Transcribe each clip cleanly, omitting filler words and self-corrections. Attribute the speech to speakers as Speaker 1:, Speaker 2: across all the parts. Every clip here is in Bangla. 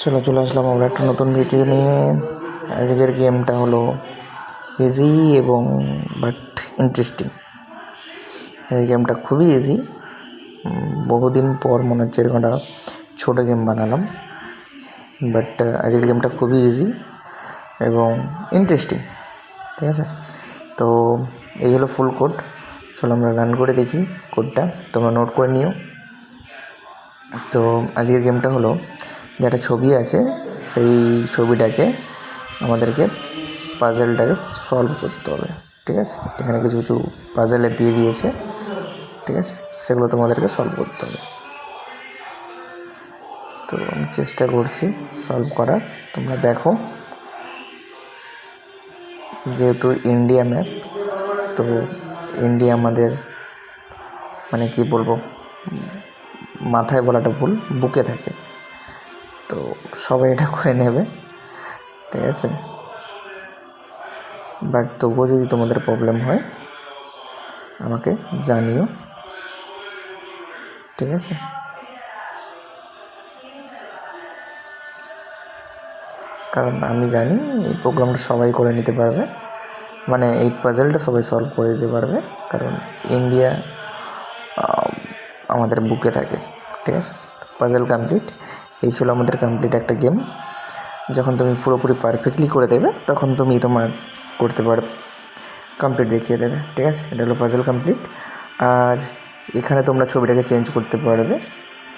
Speaker 1: চলে আসলাম আমরা একটা নতুন ভিডিও নিয়ে। আজকের গেমটা হলো ইজি এবং বাট ইন্টারেস্টিং। এই গেমটা খুবই ইজি, বহুদিন পর মনে হচ্ছে এরকম একটা ছোটো গেম বানালাম। বাট আজকের গেমটা খুবই ইজি এবং ইন্টারেস্টিং, ঠিক আছে? তো এই হলো ফুল কোড। চলো আমরা রান করে দেখি কোডটা, তোমরা নোট করে নিও। তো আজকের গেমটা হলো যে একটা ছবি আছে, সেই ছবিটাকে আমাদেরকে পাজেলটাকে সলভ করতে হবে, ঠিক আছে? এখানে কিছু কিছু পাজেলে দিয়ে দিয়েছে, ঠিক আছে? সেগুলো তোমাদেরকে সলভ করতে হবে। তো আমি চেষ্টা করছি সলভ করার, তোমরা দেখো। যেহেতু ইন্ডিয়া ম্যাপ, তো ইন্ডিয়া আমাদের মানে কি বলবো, মাথায় বলাটা ভুল, বুকে থাকে। তো সবাই এটা করে নেবে, ঠিক আছে? বাট তবুও যদি তোমাদের প্রবলেম হয় আমাকে জানিও, ঠিক আছে? কারণ আমি জানি এই প্রোগ্রামটা সবাই করে নিতে পারবে, মানে এই পাজেলটা সবাই সলভ করে দিতে পারবে, কারণ ইন্ডিয়া আমাদের বুকে থাকে, ঠিক আছে? Puzzle complete. এই ছিল আমাদের কমপ্লিট একটা গেম। যখন তুমি পুরোপুরি পারফেক্টলি করে দেবে তখন তুমি তোমার করতে পারবে, কমপ্লিট দেখিয়ে দেবে, ঠিক আছে? এটা হলো পাজেল কমপ্লিট। আর এখানে তোমরা ছবিটাকে চেঞ্জ করতে পারবে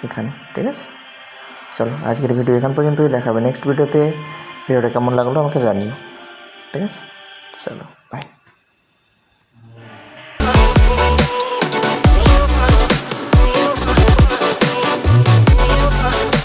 Speaker 1: এখানে, ঠিক আছে? চলো আজকের ভিডিও এখান পর্যন্তই, দেখাবে নেক্সট ভিডিওতে। ভিডিওটা কেমন লাগলো আমাকে জানিও, ঠিক আছে? চলো।